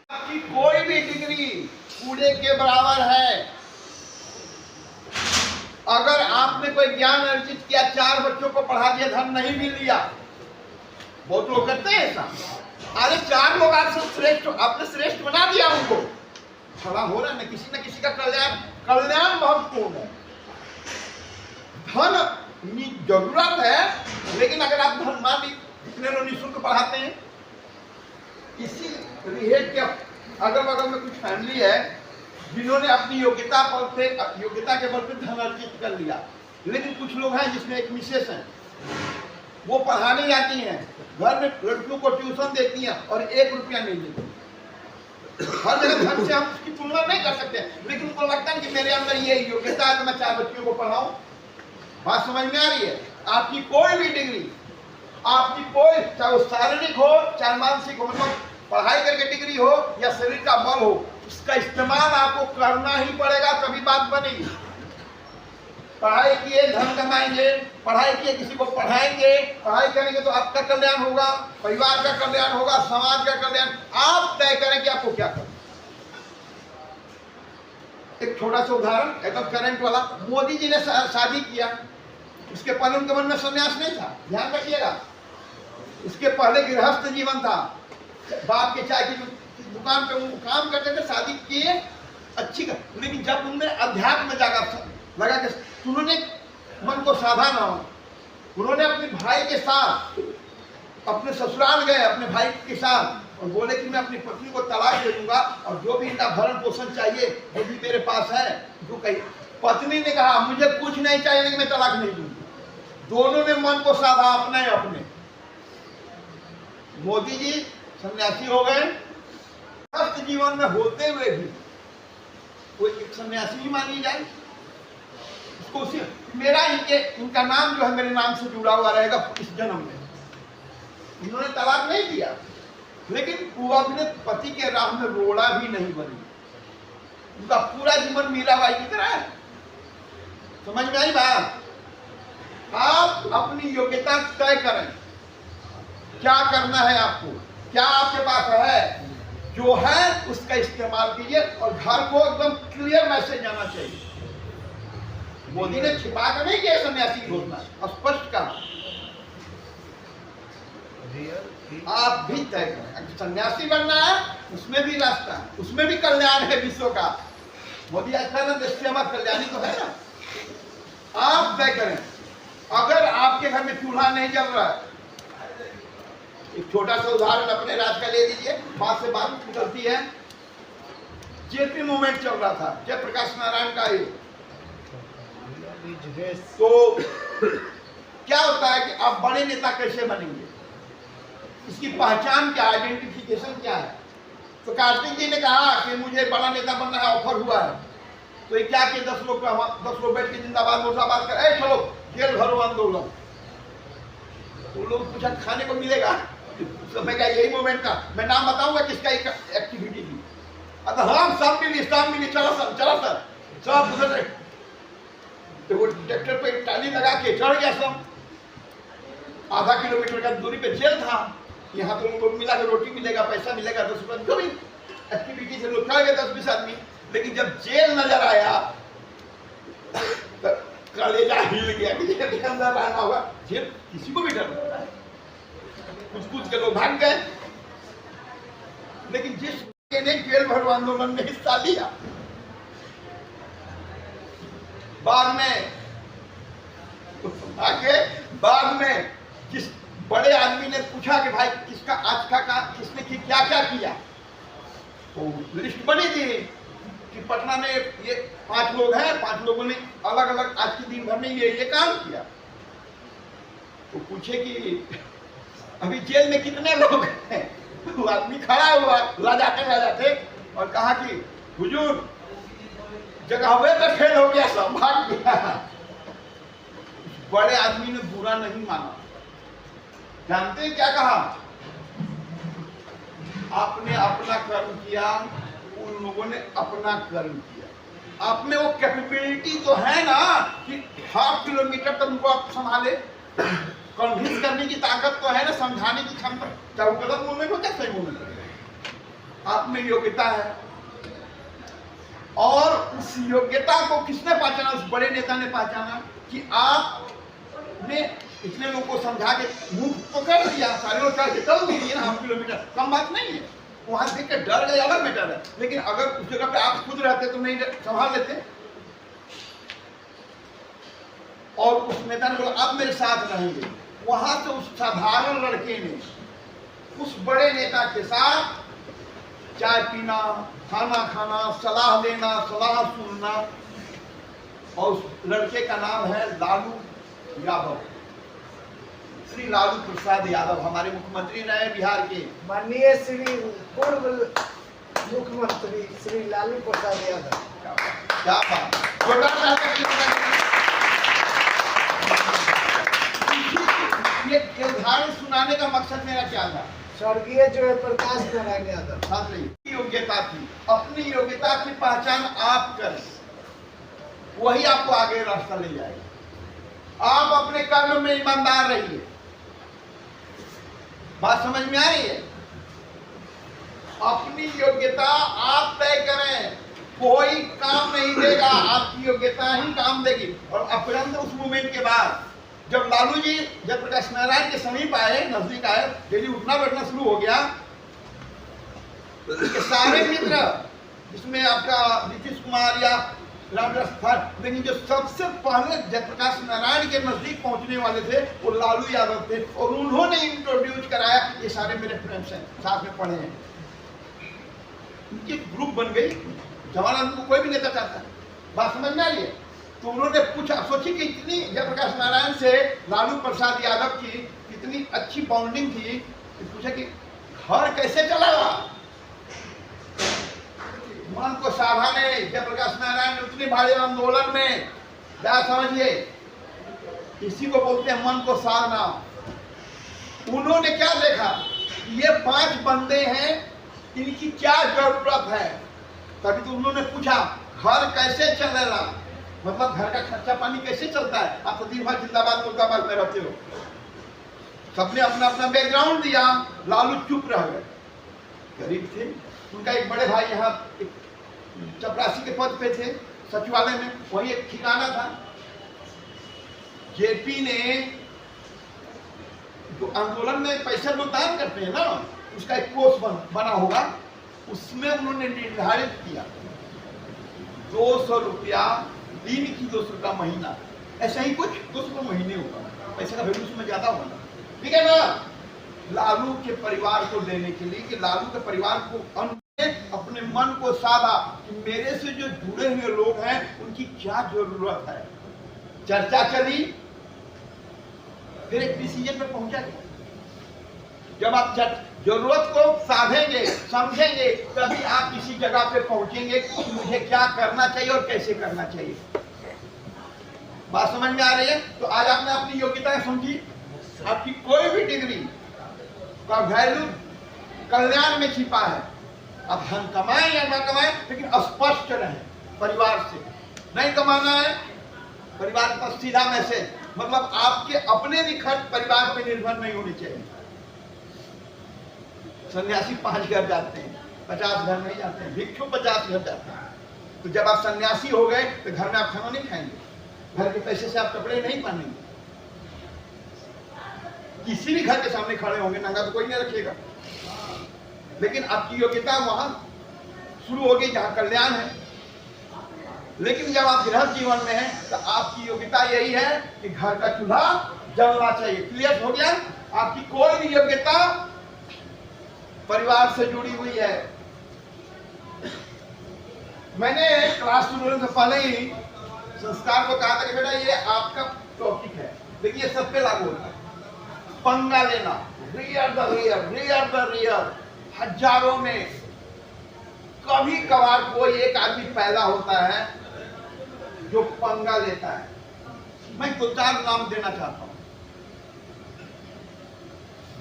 आपकी कोई भी डिग्री कूड़े के बराबर है। अगर आपने कोई ज्ञान अर्जित किया, 4 बच्चों को पढ़ा दिया, धन नहीं भी लिया, बहुत लोग करते हैं ऐसा। अरे 4 लोग आपसे श्रेष्ठ, आपने श्रेष्ठ बना दिया उनको, थोड़ा हो रहा है ना, किसी का कल्याण महत्वपूर्ण है। धन जरूरत है, लेकिन अगर आप धन मान ली, जितने लोग निःशुल्क पढ़ाते हैं, इसी रिहेट के अगल बगल में कुछ फैमिली है जिन्होंने अपनी योग्यता के बल पे धन अर्जित कर लिया, लेकिन कुछ लोग हैं जिसमें एक मिसेस है, वो पढ़ाने जाती हैं, घर में लड़कियों को ट्यूशन देती हैं और 1 रुपया नहीं देती। हर जगह धन से हम उसकी तुलना नहीं कर सकते, लेकिन उनको लगता है कि मेरे अंदर ये योग्यता है तो मैं 4 बच्चियों को पढ़ाऊं। बात समझ में आ रही है? आपकी कोई भी डिग्री, आपकी कोई, चाहे वो शारीरिक हो चाहे मानसिक हो, मतलब पढ़ाई करके डिग्री हो या शरीर का बल हो, उसका इस्तेमाल आपको करना ही पड़ेगा, तभी बात बनेगी। पढ़ाई किए धन कमाएंगे, पढ़ाई किए किसी को पढ़ाएंगे, पढ़ाई करेंगे तो आपका कल्याण होगा, परिवार का कल्याण होगा, समाज का कल्याण। आप तय करें कि आपको क्या करना। एक छोटा सा उदाहरण, एकदम करंट वाला, मोदी जी ने शादी किया, उसके पहले उनके मन में संन्यास नहीं था, ध्यान रखिएगा। उसके पहले गृहस्थ जीवन था, बाप के चाय की दुकान पे वो काम करते थे, शादी किए अच्छी कर, लेकिन जब उनमें अध्यात्म में जागा लगा कि उन्होंने मन को साधा ना हो, उन्होंने अपने भाई के साथ अपने ससुराल गए, अपने भाई के साथ, और बोले कि मैं अपनी पत्नी को तलाक दे दूंगा और जो भी इनका भरण पोषण चाहिए वो भी मेरे पास है। जो कही, पत्नी ने कहा मुझे कुछ नहीं चाहिए लेकिन मैं तलाक नहीं दूंगी। दोनों ने मन को साधा अपने अपने। मोदी जी सन्यासी हो गए, गृहस्थ जीवन में होते हुए भी कोई एक सन्यासी ही मानी जाए उसको, मेरा इनका नाम जो है मेरे नाम से जुड़ा हुआ रहेगा इस जन्म में। उन्होंने तलाक नहीं दिया, लेकिन वो अपने पति के राह में रोड़ा भी नहीं बनी। उनका पूरा जीवन मीराबाई की तरह है। समझ में आई बात? आप अपनी योग्यता तय करें, क्या करना है आपको, क्या आपके पास है, जो है उसका इस्तेमाल कीजिए और घर को एकदम क्लियर मैसेज जाना चाहिए। मोदी ने छिपा कर नहीं किया सन्यासी घोषणा, स्पष्ट कहा। आप भी तय करें, सन्यासी बनना है उसमें भी रास्ता है, उसमें भी कल्याण है विश्व का। मोदी अच्छा ना देश हमारा कल्याणी तो है ना। आप तय करें। अगर आपके घर में चूल्हा नहीं जल रहा है, एक छोटा सा उदाहरण अपने राज्य का ले लीजिए, बात से बात निकलती है। जेपी मूवमेंट चल रहा था, जयप्रकाश नारायण का ही। तो क्या होता है कि आप बड़े नेता कैसे बनेंगे, इसकी पहचान क्या, आइडेंटिफिकेशन क्या है। तो कार्तिक जी ने कहा कि मुझे बड़ा नेता बनना है, ऑफर हुआ है। तो ये क्या कि 10 लोग बैठ के जिंदाबाद मुर्दाबाद कर, ए चलो जेल भरो आंदोलन। तो लोग पूछा खाने को मिलेगा, समय का यही मोमेंट था। मैं नाम बताऊंगा किसका एक एक्टिविटी थी। अतः हम सब मिली चलो सर सब उधर। तो वो ट्रैक्टर पे टाली लगा के चढ़ गया सब। आधा किलोमीटर का दूरी पे जेल था। यहाँ तो उनको मिला कि रोटी मिलेगा, पैसा मिलेगा, 10 रुपये जो भी एक्टिविटी से लोग चढ़ गए 10-20 आदमी। लेकिन जब जेल नजर आया तो कलेजा हिल गया कि जेल के अंदर रहना होगा। जेल किसी को भी डर लगता है, कुछ के लोग भाग गए। लेकिन जिस ने जेल भरो आंदोलन में हिस्सा लिया, बाद में जिस बड़े आदमी ने पूछा कि भाई किसका आज का किसने क्या क्या किया, तो लिस्ट बनी थी कि पटना में ये 5 लोग हैं, 5 लोगों ने अलग अलग आज के दिन भर में ये काम किया। तो पूछे कि अभी जेल में कितने लोग हैं। तो आदमी खड़ा हुआ लाजाते और कहा कि हुजूर जगह पे फेल हो गया, सब भाग गया। बड़े आदमी ने बुरा नहीं माना। जानते हैं क्या कहा? आपने अपना कर्म किया, उन लोगों ने अपना कर्म किया। आपने वो कैपेबिलिटी तो है ना कि 1/2 किलोमीटर तक उनको आप संभाले, कन्विंस करने की ताकत तो है ना, समझाने की क्षमता, चाहे वो गलत मूवमेंट हो चाहे सही मूवमेंट हो। आप में योग्यता है। और उस योग्यता को किसने पहचाना? उस बड़े नेता ने पहचाना कि आपने इतने लोगों को समझा के मुंह तो कर दिया, सारे लोग चल दीजिए ना 1/2 किलोमीटर, कम बात नहीं है। वहां देख के डर गए अलग मैटर है, लेकिन अगर उस जगह पे आप खुद रहते तो नहीं संभाल लेते। और उस नेता ने बोला आप मेरे साथ रहेंगे। वहां से उस साधारण लड़के ने उस बड़े नेता के साथ चाय पीना, खाना खाना, सलाह लेना, सलाह सुनना। और उस लड़के का नाम है लालू यादव, श्री लालू प्रसाद यादव। हमारे मुख्यमंत्री रहे बिहार के, माननीय श्री पूर्व मुख्यमंत्री श्री लालू प्रसाद यादव। क्या बात। ये उदाहरण सुनाने का मकसद मेरा क्या था? स्वर्गीय जो है प्रकाश नारायण यादव, योग्यता थी। अपनी योग्यता की पहचान आप करें, वही आपको आगे रास्ता ले जाएगा। आप अपने कर्म में ईमानदार रहिए। बात समझ में आ रही है? अपनी योग्यता आप तय करें, कोई काम नहीं देगा, आपकी योग्यता ही काम देगी। और अपरंत उस मूवमेंट के बाद जब लालू जी जयप्रकाश नारायण के समीप आए, नजदीक आए, डेली उठना बैठना शुरू हो गया, तो इसके सारे मित्र, जिसमें आपका नीतीश कुमार या रामदास था, लेकिन जो सबसे पहले जयप्रकाश नारायण के नजदीक पहुंचने वाले थे वो लालू यादव थे। और उन्होंने इंट्रोड्यूस कराया, ये सारे मेरे फ्रेंड्स हैं, साथ में पढ़े हैं। उनकी ग्रुप बन गई। जवाहरलाल को कोई भी नेता चाहता है। बात समझ में आ रही है? तो उन्होंने पूछा, सोची कि इतनी जयप्रकाश नारायण से लालू प्रसाद यादव की कितनी अच्छी बॉन्डिंग थी। पूछा कि घर कैसे चलावा? मन को साधा ने जयप्रकाश नारायण ने उतने भारी आंदोलन में, क्या समझिए, इसी को बोलते हैं मन को साधना। उन्होंने क्या देखा, ये 5 बंदे हैं, इनकी क्या जरूरत है। तभी तो उन्होंने पूछा घर कैसे चलेगा, मतलब घर का खर्चा पानी कैसे चलता है। आप तो दिन भर जिंदाबाद मुर्दाबाद में रहते हो। सबने अपना अपना बैकग्राउंड दिया। लालू चुप रह गए, गरीब थे। उनका एक बड़े भाई यहाँ चपरासी के पद पे थे सचिवालय में, वही एक ठिकाना था। जेपी ने जो आंदोलन में पैसा भुगतान करते हैं ना, उसका एक कोष बना होगा, उसमें उन्होंने निर्धारित किया 200 रुपया दिन की, 200 रुपया महीना, ऐसा ही कुछ 200 रुपये महीने होगा। पैसे का वैल्यू उसमें ज्यादा होगा, ठीक है ना। लालू के परिवार को देने के लिए, कि लालू के परिवार को अपने मन को साधा कि मेरे से जो जुड़े हुए लोग हैं उनकी क्या जरूरत है। चर्चा चली, फिर एक डिसीजन पर पहुंचा गया। जब आप जरूरत को साधेंगे, समझेंगे, तभी आप किसी जगह पे पहुंचेंगे कि मुझे क्या करना चाहिए और कैसे करना चाहिए। बात समझ में आ रही है? तो आज आपने अपनी योग्यताएं समझी। आपकी कोई भी डिग्री का वैल्यू कल्याण में छिपा है। आप धन कमाएं या ना कमाएं, लेकिन स्पष्ट रहें। परिवार से नहीं कमाना है, परिवार पर सीधा मैसेज, मतलब आपके अपने भी खर्च परिवार पे निर्भर नहीं होने चाहिए। सन्यासी 5 घर जाते हैं, 50 घर नहीं जाते हैं, भिक्षु 50 घर जाते हैं। तो जब आप सन्यासी हो गए तो घर में आप खाना नहीं खाएंगे, घर के पैसे से आप कपड़े नहीं पहनेंगे, किसी भी घर के सामने खड़े होंगे, नंगा तो कोई नहीं रखेगा। लेकिन आपकी योग्यता वहां शुरू होगी जहां कल्याण है। लेकिन जब आप गृहस्थ जीवन में हैं तो आपकी योग्यता यही है कि घर का चूल्हा जलना चाहिए। क्लियर हो गया? आपकी कोई भी योग्यता परिवार से जुड़ी हुई है। मैंने क्लास शुरू होने से पहले ही संस्कार को कहा था कि बेटा ये आपका टॉपिक है, देखिए सब पे लागू होता है। पंगा लेना, रियर हजारों में कभी कभार कोई एक आदमी पैदा होता है जो पंगा लेता है। मैं 2-4 नाम देना चाहता हूं।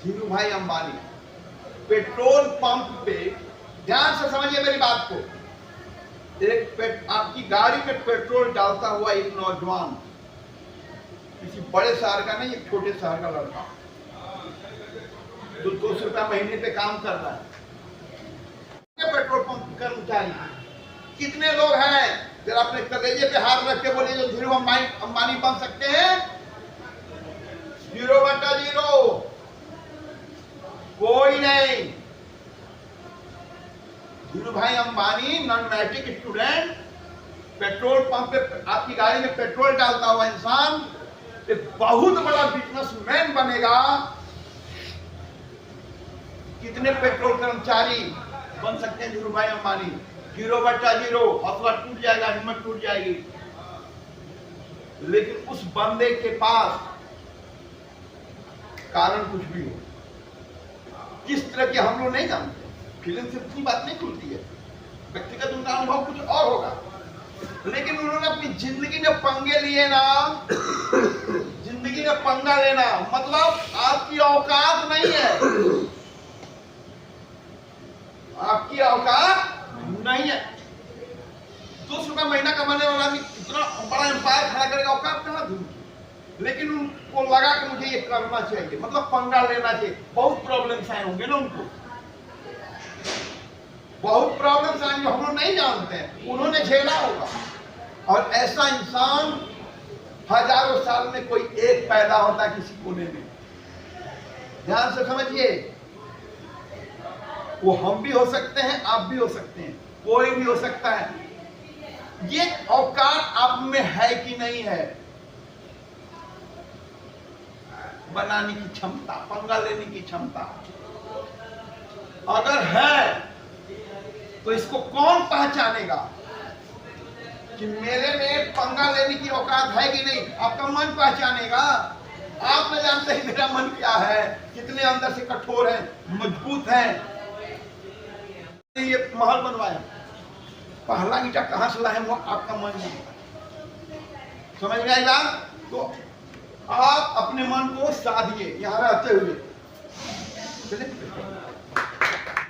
धीरू भाई अंबानी पेट्रोल पंप पे, ध्यान से समझिए मेरी बात को, आपकी गाड़ी में पेट्रोल डालता हुआ एक नौजवान, किसी बड़े शहर का नहीं, एक छोटे शहर का लड़का, जो 200 रुपया महीने पे काम कर रहा है। पेट्रोल पंप कर्मचारी कितने लोग हैं जरा अपने कलेजे पे हाथ रख के बोलिए जो धीरू अंबानी बन सकते हैं? 0/0, कोई नहीं। Dhirubhai Ambani non matric student, petrol pump पे आपकी गाड़ी में पेट्रोल डालता हुआ इंसान एक बहुत बड़ा बिजनेसमैन बनेगा। कितने पेट्रोल कर्मचारी बन सकते हैं धीरू भाई अंबानी? 0/0, हौसला टूट जाएगा, हिम्मत टूट जाएगी। लेकिन उस बंदे के पास कारण कुछ भी हो, किस तरह के हम लोग नहीं जानते, फिल्म से इतनी बात नहीं खुलती है, व्यक्तिगत उनका अनुभव कुछ और होगा। लेकिन उन्होंने अपनी जिंदगी में पंगे लिए ना, जिंदगी में पंगा लेना मतलब आपकी औकात नहीं है, आपकी औकात नहीं है। 200 रुपया महीना कमाने वाला आदमी इतना बड़ा एम्पायर खड़ा करेगा, औकात कहां दूर। लेकिन उनको लगा कि मुझे ये करना चाहिए, मतलब पंगा लेना चाहिए। बहुत प्रॉब्लम्स आए होंगे ना उनको, बहुत प्रॉब्लम्स आएंगे, हम लोग नहीं जानते हैं, उन्होंने झेला होगा। और ऐसा इंसान हजारों साल में कोई एक पैदा होता है किसी कोने में। ध्यान से समझिए, वो हम भी हो सकते हैं, आप भी हो सकते हैं, कोई भी हो सकता है। ये औकात आप में है कि नहीं है, बनाने की क्षमता, पंगा लेने की क्षमता अगर है तो इसको कौन पहचानेगा कि मेरे में पंगा लेने की औकात है कि नहीं? आपका मन पहचानेगा। आप न जानते हैं मेरा मन क्या है, कितने अंदर से कठोर है, मजबूत है। ये महल बनवाया, पहला ईंटा कहां से लाए वो आपका मन नहीं। समझ में आई बात? तो आप अपने मन को साधिए, यहां रहते हुए